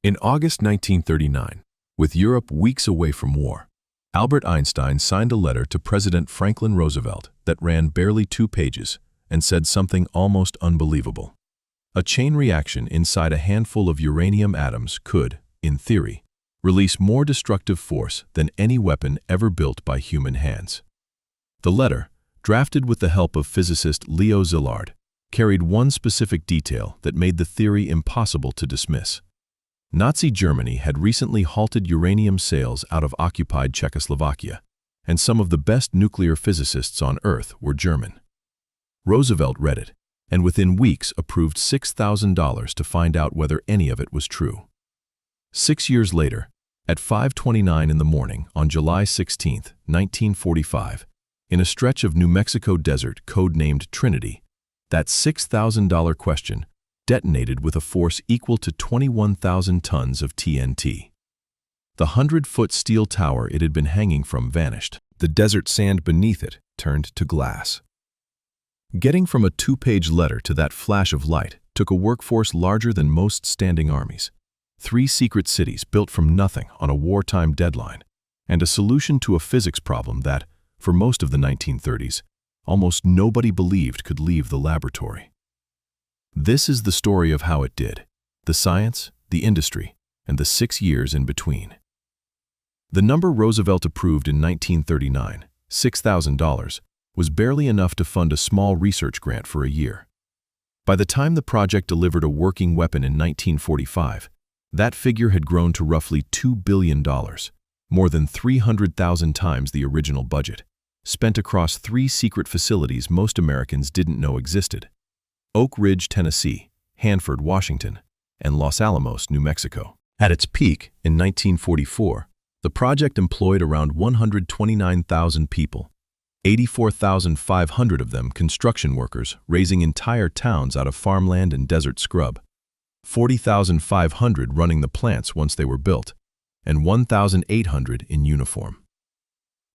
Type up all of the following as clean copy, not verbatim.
In August 1939, with Europe weeks away from war, Albert Einstein signed a letter to President Franklin Roosevelt that ran barely 2 pages and said something almost unbelievable. A chain reaction inside a handful of uranium atoms could, in theory, release more destructive force than any weapon ever built by human hands. The letter, drafted with the help of physicist Leo Szilard, carried one specific detail that made the theory impossible to dismiss. Nazi Germany had recently halted uranium sales out of occupied Czechoslovakia, and some of the best nuclear physicists on Earth were German. Roosevelt read it, and within weeks approved $6,000 to find out whether any of it was true. 6 years later, at 5:29 in the morning on July 16, 1945, in a stretch of New Mexico desert codenamed Trinity, that $6,000 question detonated with a force equal to 21,000 tons of TNT. The 100-foot steel tower it had been hanging from vanished. The desert sand beneath it turned to glass. Getting from a 2-page letter to that flash of light took a workforce larger than most standing armies, 3 secret cities built from nothing on a wartime deadline, and a solution to a physics problem that, for most of the 1930s, almost nobody believed could leave the laboratory. This is the story of how it did, the science, the industry, and the 6 years in between. The number Roosevelt approved in 1939, $6,000, was barely enough to fund a small research grant for a year. By the time the project delivered a working weapon in 1945, that figure had grown to roughly $2 billion, more than 300,000 times the original budget, spent across 3 secret facilities most Americans didn't know existed: Oak Ridge, Tennessee, Hanford, Washington, and Los Alamos, New Mexico. At its peak, in 1944, the project employed around 129,000 people, 84,500 of them construction workers raising entire towns out of farmland and desert scrub, 40,500 running the plants once they were built, and 1,800 in uniform.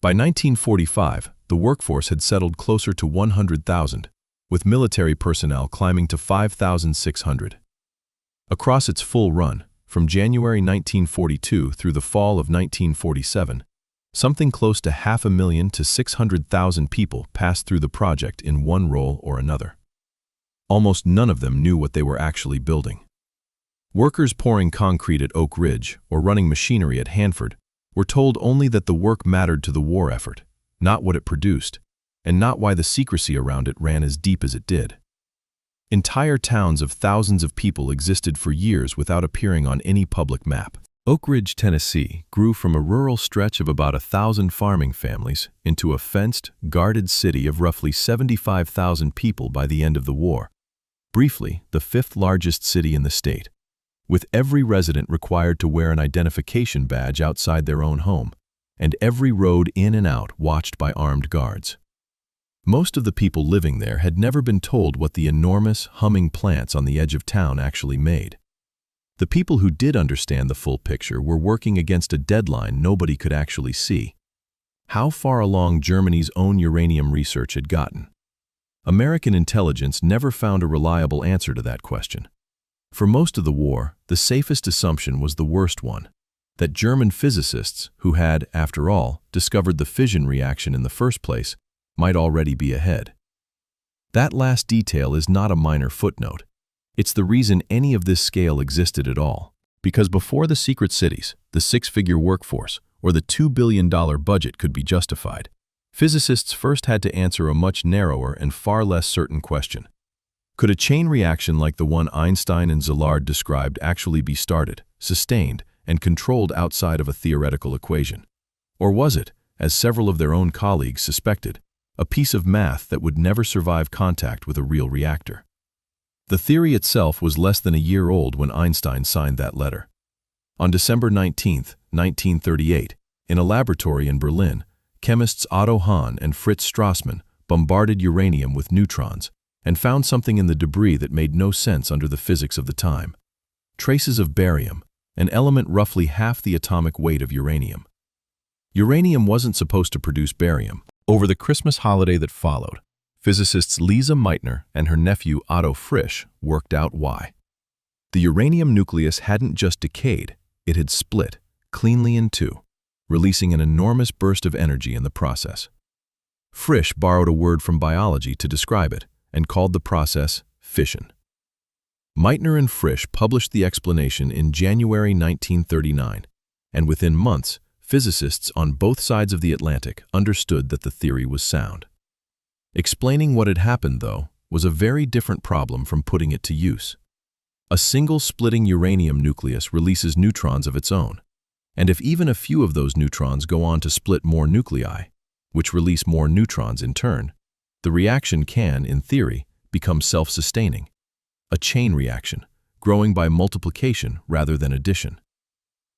By 1945, the workforce had settled closer to 100,000, with military personnel climbing to 5,600. Across its full run, from January 1942 through the fall of 1947, something close to 500,000 to 600,000 people passed through the project in one role or another. Almost none of them knew what they were actually building. Workers pouring concrete at Oak Ridge or running machinery at Hanford were told only that the work mattered to the war effort, not what it produced, and not why the secrecy around it ran as deep as it did. Entire towns of thousands of people existed for years without appearing on any public map. Oak Ridge, Tennessee grew from a rural stretch of about 1,000 farming families into a fenced, guarded city of roughly 75,000 people by the end of the war, briefly the 5th largest city in the state, with every resident required to wear an identification badge outside their own home, and every road in and out watched by armed guards. Most of the people living there had never been told what the enormous, humming plants on the edge of town actually made. The people who did understand the full picture were working against a deadline nobody could actually see: how far along Germany's own uranium research had gotten. American intelligence never found a reliable answer to that question. For most of the war, the safest assumption was the worst one: that German physicists, who had, after all, discovered the fission reaction in the first place, might already be ahead. That last detail is not a minor footnote. It's the reason any of this scale existed at all. Because before the secret cities, the 6-figure workforce, or the $2 billion budget could be justified, physicists first had to answer a much narrower and far less certain question. Could a chain reaction like the one Einstein and Szilard described actually be started, sustained, and controlled outside of a theoretical equation? Or was it, as several of their own colleagues suspected, a piece of math that would never survive contact with a real reactor? The theory itself was less than a year old when Einstein signed that letter. On December 19, 1938, in a laboratory in Berlin, chemists Otto Hahn and Fritz Strassmann bombarded uranium with neutrons and found something in the debris that made no sense under the physics of the time: traces of barium, an element roughly half the atomic weight of uranium. Uranium wasn't supposed to produce barium. Over the Christmas holiday that followed, physicists Lisa Meitner and her nephew Otto Frisch worked out why. The uranium nucleus hadn't just decayed, it had split, cleanly in two, releasing an enormous burst of energy in the process. Frisch borrowed a word from biology to describe it and called the process fission. Meitner and Frisch published the explanation in January 1939, and within months, physicists on both sides of the Atlantic understood that the theory was sound. Explaining what had happened, though, was a very different problem from putting it to use. A single splitting uranium nucleus releases neutrons of its own, and if even a few of those neutrons go on to split more nuclei, which release more neutrons in turn, the reaction can, in theory, become self-sustaining. A chain reaction, growing by multiplication rather than addition.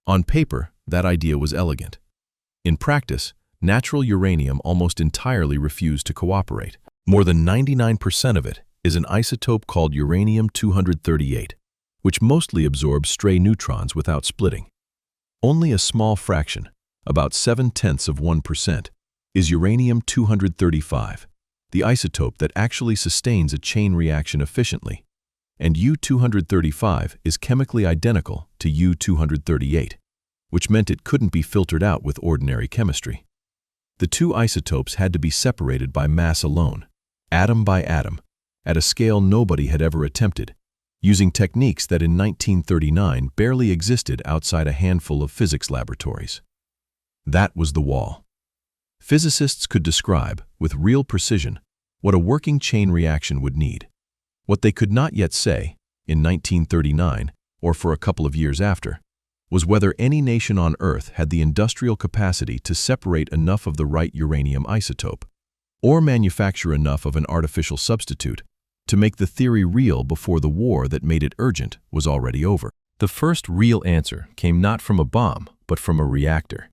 On paper, that idea was elegant. In practice, natural uranium almost entirely refused to cooperate. More than 99% of it is an isotope called uranium-238, which mostly absorbs stray neutrons without splitting. Only a small fraction, about 0.7%, is uranium-235, the isotope that actually sustains a chain reaction efficiently, and U-235 is chemically identical to U-238, which meant it couldn't be filtered out with ordinary chemistry. The two isotopes had to be separated by mass alone, atom by atom, at a scale nobody had ever attempted, using techniques that in 1939 barely existed outside a handful of physics laboratories. That was the wall. Physicists could describe, with real precision, what a working chain reaction would need. What they could not yet say, in 1939, or for a couple of years after, was whether any nation on Earth had the industrial capacity to separate enough of the right uranium isotope, or manufacture enough of an artificial substitute, to make the theory real before the war that made it urgent was already over. The first real answer came not from a bomb, but from a reactor.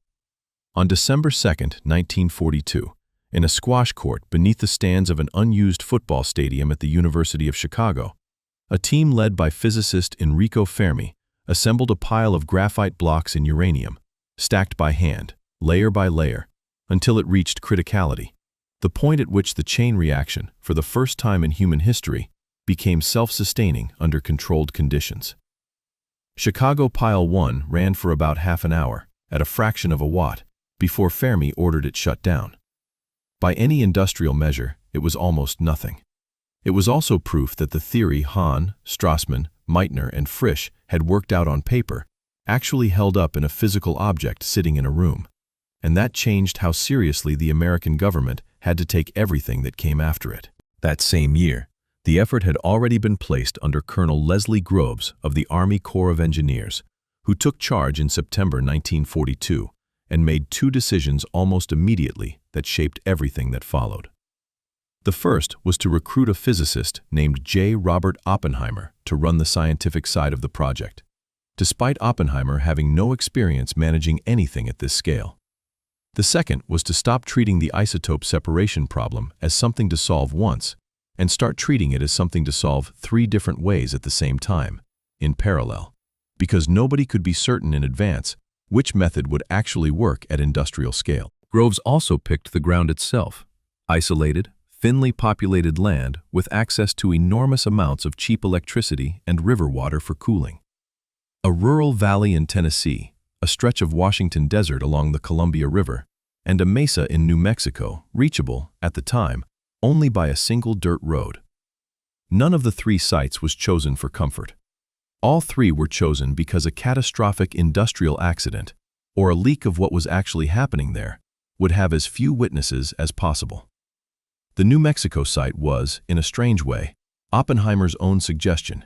On December 2, 1942, in a squash court beneath the stands of an unused football stadium at the University of Chicago, a team led by physicist Enrico Fermi assembled a pile of graphite blocks in uranium, stacked by hand, layer by layer, until it reached criticality, the point at which the chain reaction, for the first time in human history, became self-sustaining under controlled conditions. Chicago Pile 1 ran for about half an hour, at a fraction of a watt, before Fermi ordered it shut down. By any industrial measure, it was almost nothing. It was also proof that the theory Hahn, Strassmann, Meitner, and Frisch had worked out on paper actually held up in a physical object sitting in a room, and that changed how seriously the American government had to take everything that came after it. That same year, the effort had already been placed under Colonel Leslie Groves of the Army Corps of Engineers, who took charge in September 1942 and made two decisions almost immediately that shaped everything that followed. The first was to recruit a physicist named J. Robert Oppenheimer to run the scientific side of the project, despite Oppenheimer having no experience managing anything at this scale. The second was to stop treating the isotope separation problem as something to solve once and start treating it as something to solve 3 different ways at the same time, in parallel, because nobody could be certain in advance which method would actually work at industrial scale. Groves also picked the ground itself, isolated, thinly populated land with access to enormous amounts of cheap electricity and river water for cooling. A rural valley in Tennessee, a stretch of Washington desert along the Columbia River, and a mesa in New Mexico, reachable, at the time, only by a single dirt road. None of the 3 sites was chosen for comfort. All 3 were chosen because a catastrophic industrial accident, or a leak of what was actually happening there, would have as few witnesses as possible. The New Mexico site was, in a strange way, Oppenheimer's own suggestion.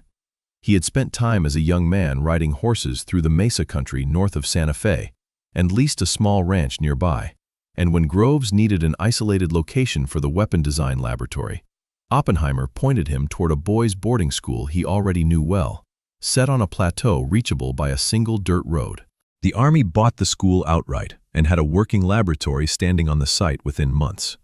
He had spent time as a young man riding horses through the mesa country north of Santa Fe and leased a small ranch nearby, and when Groves needed an isolated location for the weapon design laboratory, Oppenheimer pointed him toward a boys' boarding school he already knew well, set on a plateau reachable by a single dirt road. The Army bought the school outright and had a working laboratory standing on the site within months.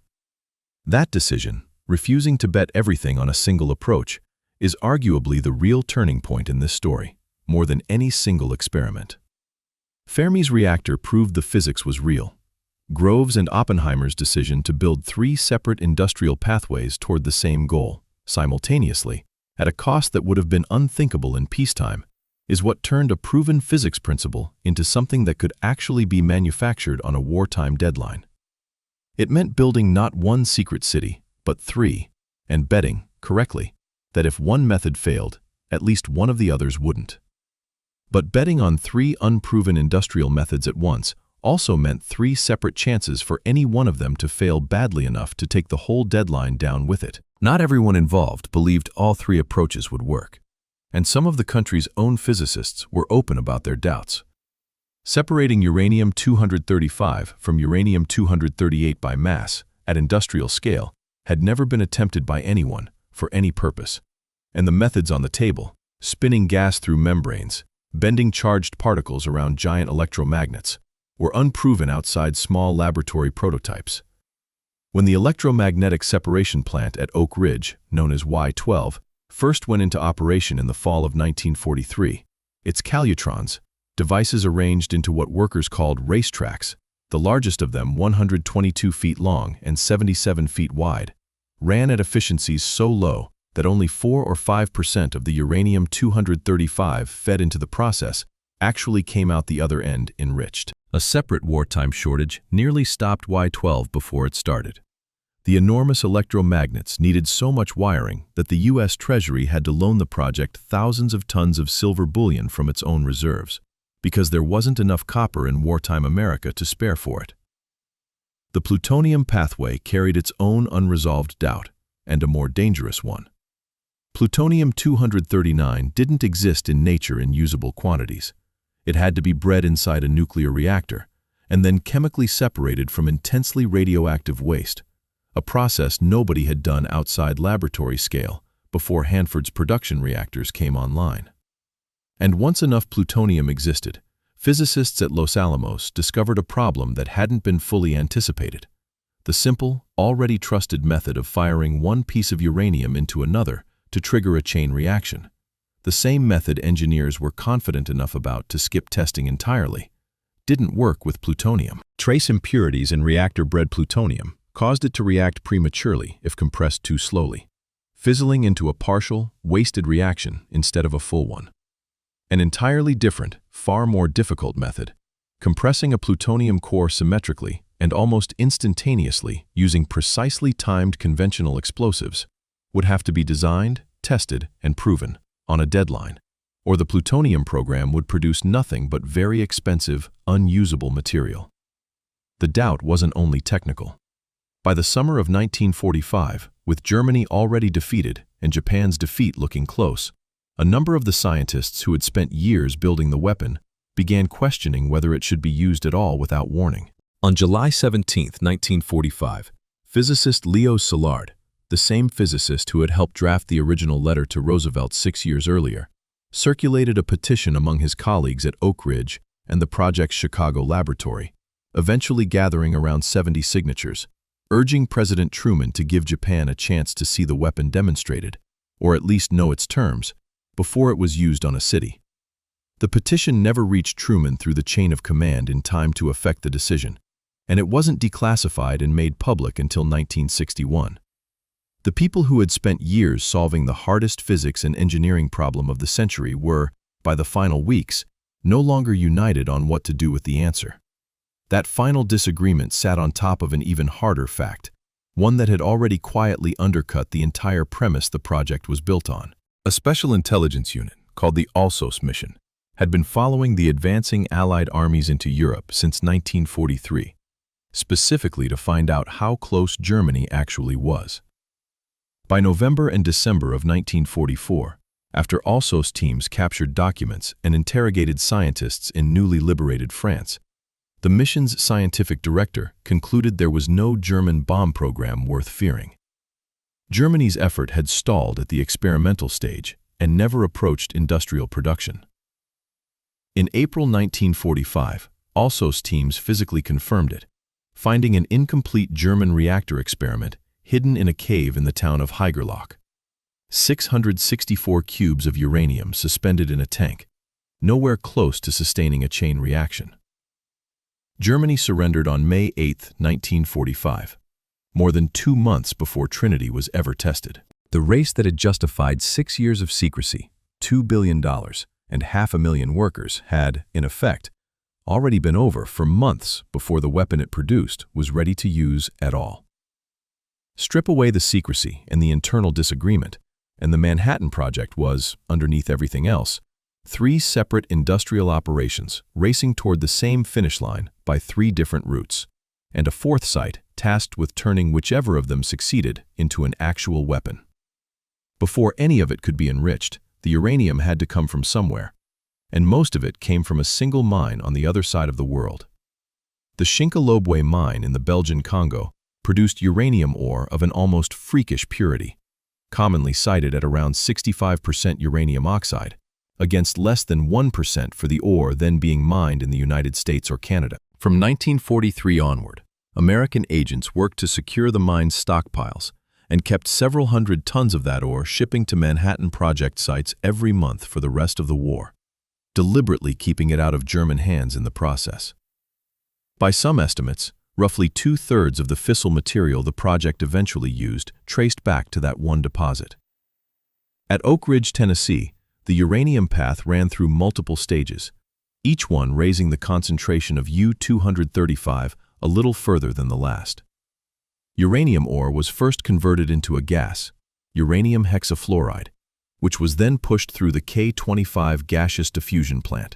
That decision, refusing to bet everything on a single approach, is arguably the real turning point in this story, more than any single experiment. Fermi's reactor proved the physics was real. Groves and Oppenheimer's decision to build 3 separate industrial pathways toward the same goal, simultaneously, at a cost that would have been unthinkable in peacetime, is what turned a proven physics principle into something that could actually be manufactured on a wartime deadline. It meant building not one secret city, but three, and betting, correctly, that if one method failed, at least one of the others wouldn't. But betting on three unproven industrial methods at once also meant three separate chances for any one of them to fail badly enough to take the whole deadline down with it. Not everyone involved believed all three approaches would work, and some of the country's own physicists were open about their doubts. Separating uranium-235 from uranium-238 by mass at industrial scale had never been attempted by anyone for any purpose, and the methods on the table, spinning gas through membranes, bending charged particles around giant electromagnets, were unproven outside small laboratory prototypes. When the electromagnetic separation plant at Oak Ridge, known as Y-12, first went into operation in the fall of 1943, its calutrons, devices arranged into what workers called racetracks, the largest of them 122 feet long and 77 feet wide, ran at efficiencies so low that only 4 or 5% of the uranium-235 fed into the process actually came out the other end enriched. A separate wartime shortage nearly stopped Y-12 before it started. The enormous electromagnets needed so much wiring that the U.S. Treasury had to loan the project thousands of tons of silver bullion from its own reserves, because there wasn't enough copper in wartime America to spare for it. The plutonium pathway carried its own unresolved doubt, and a more dangerous one. Plutonium-239 didn't exist in nature in usable quantities. It had to be bred inside a nuclear reactor, and then chemically separated from intensely radioactive waste, a process nobody had done outside laboratory scale before Hanford's production reactors came online. And once enough plutonium existed, physicists at Los Alamos discovered a problem that hadn't been fully anticipated: the simple, already trusted method of firing one piece of uranium into another to trigger a chain reaction. The same method engineers were confident enough about to skip testing entirely didn't work with plutonium. Trace impurities in reactor-bred plutonium caused it to react prematurely if compressed too slowly, fizzling into a partial, wasted reaction instead of a full one. An entirely different, far more difficult method, compressing a plutonium core symmetrically and almost instantaneously using precisely timed conventional explosives, would have to be designed, tested, and proven on a deadline, or the plutonium program would produce nothing but very expensive, unusable material. The doubt wasn't only technical. By the summer of 1945, with Germany already defeated and Japan's defeat looking close, a number of the scientists who had spent years building the weapon began questioning whether it should be used at all without warning. On July 17, 1945, physicist Leo Szilard, the same physicist who had helped draft the original letter to Roosevelt 6 years earlier, circulated a petition among his colleagues at Oak Ridge and the project's Chicago laboratory, eventually gathering around 70 signatures, urging President Truman to give Japan a chance to see the weapon demonstrated, or at least know its terms, before it was used on a city. The petition never reached Truman through the chain of command in time to affect the decision, and it wasn't declassified and made public until 1961. The people who had spent years solving the hardest physics and engineering problem of the century were, by the final weeks, no longer united on what to do with the answer. That final disagreement sat on top of an even harder fact, one that had already quietly undercut the entire premise the project was built on. A special intelligence unit, called the ALSOS mission, had been following the advancing Allied armies into Europe since 1943, specifically to find out how close Germany actually was. By November and December of 1944, after ALSOS teams captured documents and interrogated scientists in newly liberated France, the mission's scientific director concluded there was no German bomb program worth fearing. Germany's effort had stalled at the experimental stage and never approached industrial production. In April 1945, ALSOS teams physically confirmed it, finding an incomplete German reactor experiment hidden in a cave in the town of Haigerloch. 664 cubes of uranium suspended in a tank, nowhere close to sustaining a chain reaction. Germany surrendered on May 8, 1945, more than 2 months before Trinity was ever tested. The race that had justified 6 years of secrecy, $2 billion, and 500,000 workers had, in effect, already been over for months before the weapon it produced was ready to use at all. Strip away the secrecy and the internal disagreement, and the Manhattan Project was, underneath everything else, 3 separate industrial operations racing toward the same finish line by 3 different routes, and a 4th site tasked with turning whichever of them succeeded into an actual weapon. Before any of it could be enriched, the uranium had to come from somewhere, and most of it came from a single mine on the other side of the world. The Shinkolobwe mine in the Belgian Congo produced uranium ore of an almost freakish purity, commonly cited at around 65% uranium oxide, against less than 1% for the ore then being mined in the United States or Canada. From 1943 onward, American agents worked to secure the mine's stockpiles and kept several hundred tons of that ore shipping to Manhattan Project sites every month for the rest of the war, deliberately keeping it out of German hands in the process. By some estimates, roughly 2/3 of the fissile material the project eventually used traced back to that one deposit. At Oak Ridge, Tennessee, the uranium path ran through multiple stages, each one raising the concentration of U-235 a little further than the last. Uranium ore was first converted into a gas, uranium hexafluoride, which was then pushed through the K-25 gaseous diffusion plant,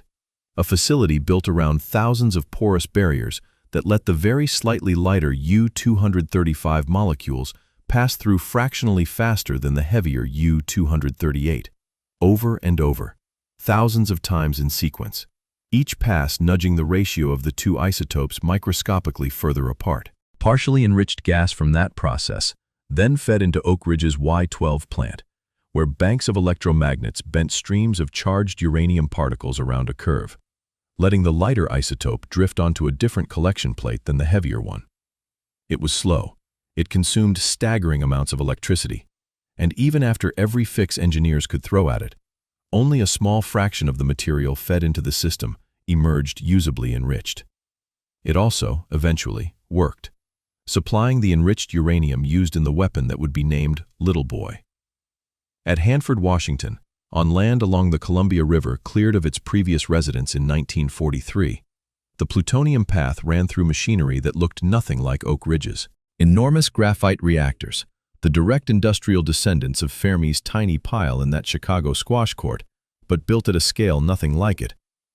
a facility built around thousands of porous barriers that let the very slightly lighter U-235 molecules pass through fractionally faster than the heavier U-238, over and over, thousands of times in sequence, each pass nudging the ratio of the 2 isotopes microscopically further apart. Partially enriched gas from that process then fed into Oak Ridge's Y-12 plant, where banks of electromagnets bent streams of charged uranium particles around a curve, letting the lighter isotope drift onto a different collection plate than the heavier one. It was slow. It consumed staggering amounts of electricity, and even after every fix engineers could throw at it, only a small fraction of the material fed into the system emerged usably enriched. It also, eventually, worked, supplying the enriched uranium used in the weapon that would be named Little Boy. At Hanford, Washington, on land along the Columbia River cleared of its previous residents in 1943, the plutonium path ran through machinery that looked nothing like Oak Ridge's. Enormous graphite reactors, the direct industrial descendants of Fermi's tiny pile in that Chicago squash court, but built at a scale nothing like it,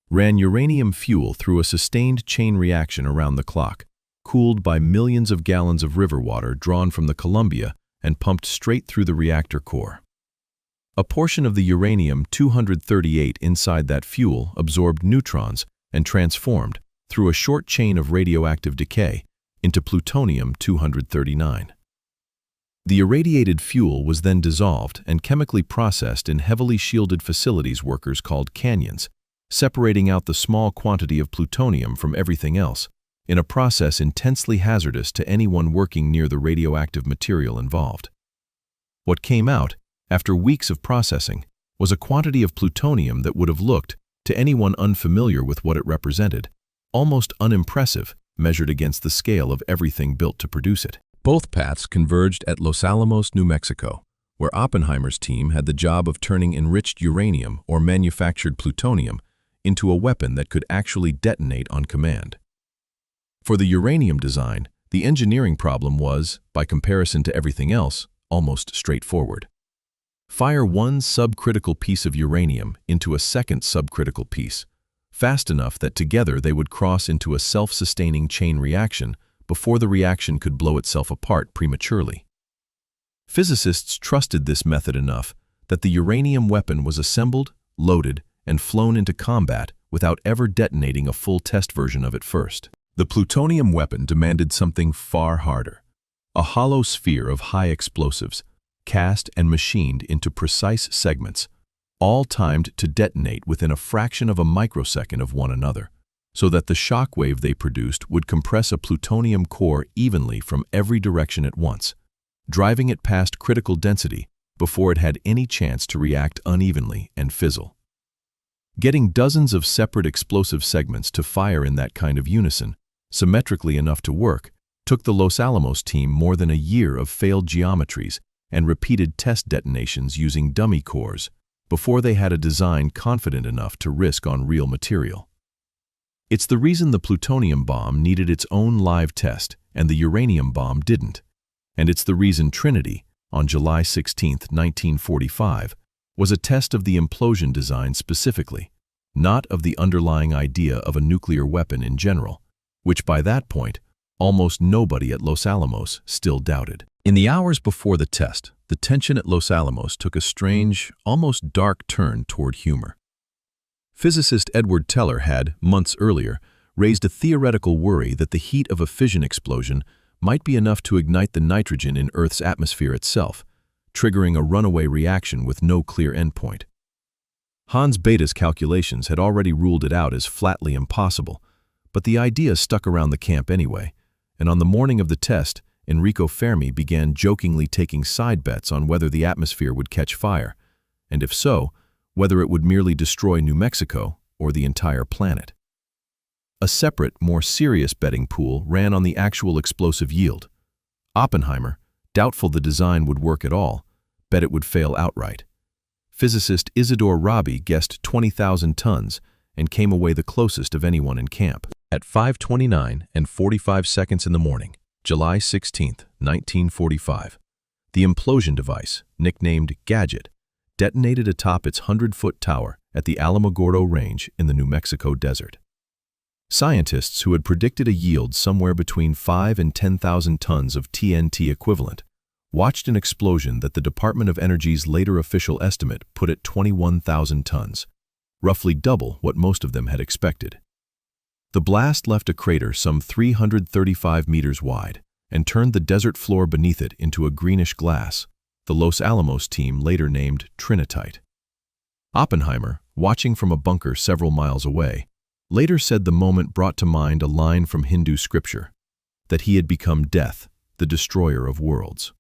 ran uranium fuel through a sustained chain reaction around the clock, cooled by millions of gallons of river water drawn from the Columbia and pumped straight through the reactor core. A portion of the uranium-238 inside that fuel absorbed neutrons and transformed, through a short chain of radioactive decay, into plutonium-239. The irradiated fuel was then dissolved and chemically processed in heavily shielded facilities workers called canyons, separating out the small quantity of plutonium from everything else, in a process intensely hazardous to anyone working near the radioactive material involved. What came out, after weeks of processing, was a quantity of plutonium that would have looked, to anyone unfamiliar with what it represented, almost unimpressive measured against the scale of everything built to produce it. Both paths converged at Los Alamos, New Mexico, where Oppenheimer's team had the job of turning enriched uranium or manufactured plutonium into a weapon that could actually detonate on command. For the uranium design, the engineering problem was, by comparison to everything else, almost straightforward. Fire one subcritical piece of uranium into a second subcritical piece, fast enough that together they would cross into a self-sustaining chain reaction before the reaction could blow itself apart prematurely. Physicists trusted this method enough that the uranium weapon was assembled, loaded, and flown into combat without ever detonating a full test version of it first. The plutonium weapon demanded something far harder, a hollow sphere of high explosives, cast and machined into precise segments, all timed to detonate within a fraction of a microsecond of one another, so that the shock wave they produced would compress a plutonium core evenly from every direction at once, driving it past critical density before it had any chance to react unevenly and fizzle. Getting dozens of separate explosive segments to fire in that kind of unison, symmetrically enough to work, took the Los Alamos team more than a year of failed geometries and repeated test detonations using dummy cores before they had a design confident enough to risk on real material. It's the reason the plutonium bomb needed its own live test and the uranium bomb didn't. And it's the reason Trinity, on July 16, 1945, was a test of the implosion design specifically, not of the underlying idea of a nuclear weapon in general, which by that point, almost nobody at Los Alamos still doubted. In the hours before the test, the tension at Los Alamos took a strange, almost dark turn toward humor. Physicist Edward Teller had, months earlier, raised a theoretical worry that the heat of a fission explosion might be enough to ignite the nitrogen in Earth's atmosphere itself, triggering a runaway reaction with no clear endpoint. Hans Bethe's calculations had already ruled it out as flatly impossible, but the idea stuck around the camp anyway, and on the morning of the test, Enrico Fermi began jokingly taking side bets on whether the atmosphere would catch fire, and if so, whether it would merely destroy New Mexico or the entire planet. A separate, more serious betting pool ran on the actual explosive yield. Oppenheimer, doubtful the design would work at all, bet it would fail outright. Physicist Isidore Rabi guessed 20,000 tons and came away the closest of anyone in camp. At 5:29 and 45 seconds in the morning, July 16, 1945, the implosion device, nicknamed Gadget, detonated atop its 100-foot tower at the Alamogordo Range in the New Mexico desert. Scientists who had predicted a yield somewhere between 5 and 10,000 tons of TNT equivalent watched an explosion that the Department of Energy's later official estimate put at 21,000 tons, roughly double what most of them had expected. The blast left a crater some 335 meters wide and turned the desert floor beneath it into a greenish glass, the Los Alamos team later named Trinitite. Oppenheimer, watching from a bunker several miles away, later said the moment brought to mind a line from Hindu scripture, that he had become death, the destroyer of worlds.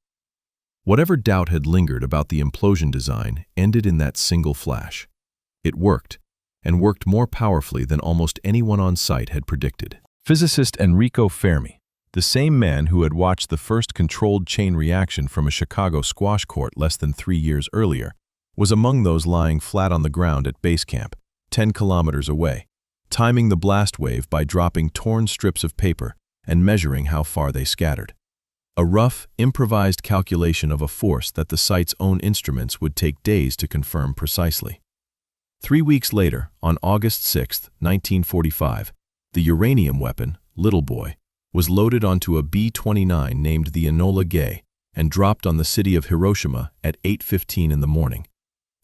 Whatever doubt had lingered about the implosion design ended in that single flash. It worked, and worked more powerfully than almost anyone on site had predicted. Physicist Enrico Fermi, the same man who had watched the first controlled chain reaction from a Chicago squash court less than 3 years earlier, was among those lying flat on the ground at base camp, 10 kilometers away, timing the blast wave by dropping torn strips of paper and measuring how far they scattered. A rough, improvised calculation of a force that the site's own instruments would take days to confirm precisely. 3 weeks later, on August 6, 1945, the uranium weapon, Little Boy, was loaded onto a B-29 named the Enola Gay and dropped on the city of Hiroshima at 8:15 in the morning,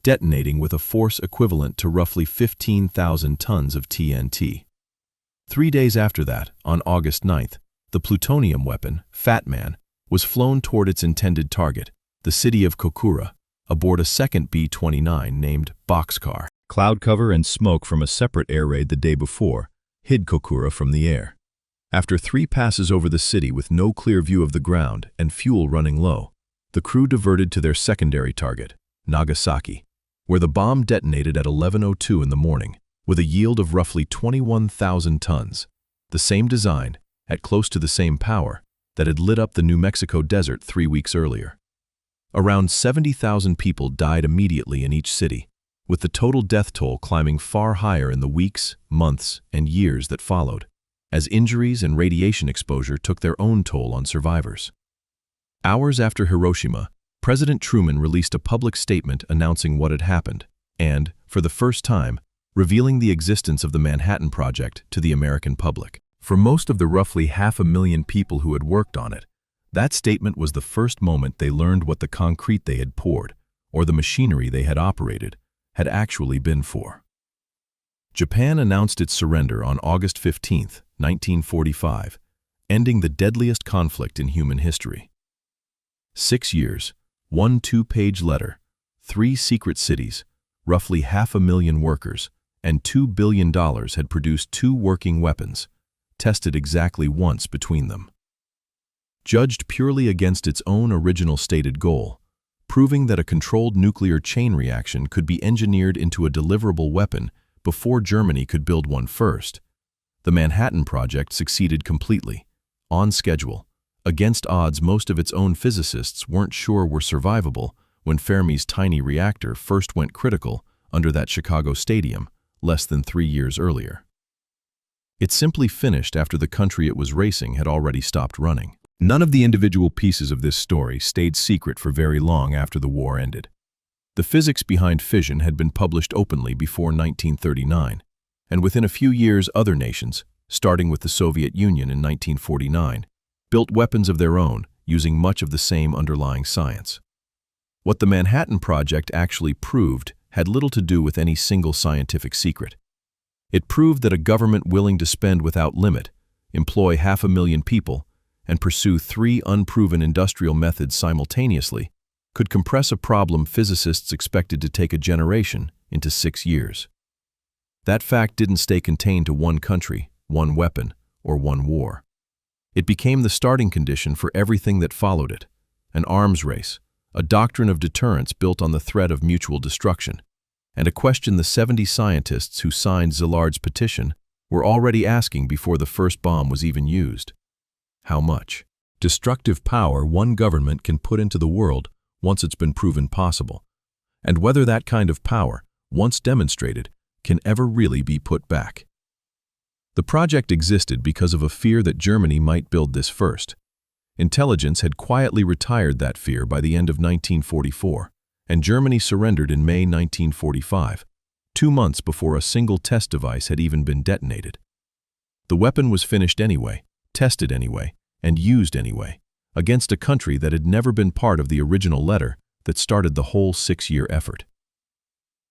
detonating with a force equivalent to roughly 15,000 tons of TNT. 3 days after that, on August 9th, the plutonium weapon, Fat Man, was flown toward its intended target, the city of Kokura, aboard a second B-29 named Boxcar. Cloud cover and smoke from a separate air raid the day before hid Kokura from the air. After 3 passes over the city with no clear view of the ground and fuel running low, the crew diverted to their secondary target, Nagasaki, where the bomb detonated at 11:02 in the morning, with a yield of roughly 21,000 tons, the same design, at close to the same power, that had lit up the New Mexico desert 3 weeks earlier. Around 70,000 people died immediately in each city, with the total death toll climbing far higher in the weeks, months, and years that followed, as injuries and radiation exposure took their own toll on survivors. Hours after Hiroshima, President Truman released a public statement announcing what had happened and, for the first time, revealing the existence of the Manhattan Project to the American public. For most of the roughly 500,000 people who had worked on it, that statement was the first moment they learned what the concrete they had poured, or the machinery they had operated, had actually been for. Japan announced its surrender on August 15, 1945, ending the deadliest conflict in human history. 6 years, 1 two-page letter, 3 secret cities, roughly 500,000 workers, and $2 billion had produced 2 working weapons, tested exactly once between them. Judged purely against its own original stated goal, proving that a controlled nuclear chain reaction could be engineered into a deliverable weapon before Germany could build one first, the Manhattan Project succeeded completely, on schedule, against odds most of its own physicists weren't sure were survivable when Fermi's tiny reactor first went critical under that Chicago stadium less than 3 years earlier. It simply finished after the country it was racing had already stopped running. None of the individual pieces of this story stayed secret for very long after the war ended. The physics behind fission had been published openly before 1939, and within a few years other nations, starting with the Soviet Union in 1949, built weapons of their own using much of the same underlying science. What the Manhattan Project actually proved had little to do with any single scientific secret. It proved that a government willing to spend without limit, employ 500,000 people, and pursue 3 unproven industrial methods simultaneously could compress a problem physicists expected to take a generation into 6 years. That fact didn't stay contained to one country, one weapon, or one war. It became the starting condition for everything that followed it: an arms race, a doctrine of deterrence built on the threat of mutual destruction, and a question the 70 scientists who signed Szilard's petition were already asking before the first bomb was even used. How much destructive power one government can put into the world once it's been proven possible, and whether that kind of power, once demonstrated, can ever really be put back. The project existed because of a fear that Germany might build this first. Intelligence had quietly retired that fear by the end of 1944, and Germany surrendered in May 1945, 2 months before a single test device had even been detonated. The weapon was finished anyway, tested anyway, and used anyway, against a country that had never been part of the original letter that started the whole 6-year effort.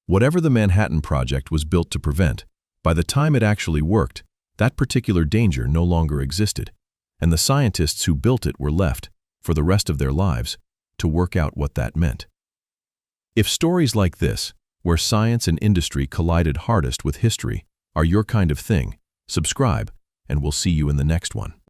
Whatever the Manhattan Project was built to prevent, by the time it actually worked, that particular danger no longer existed, and the scientists who built it were left, for the rest of their lives, to work out what that meant. If stories like this, where science and industry collided hardest with history, are your kind of thing, subscribe, and we'll see you in the next one.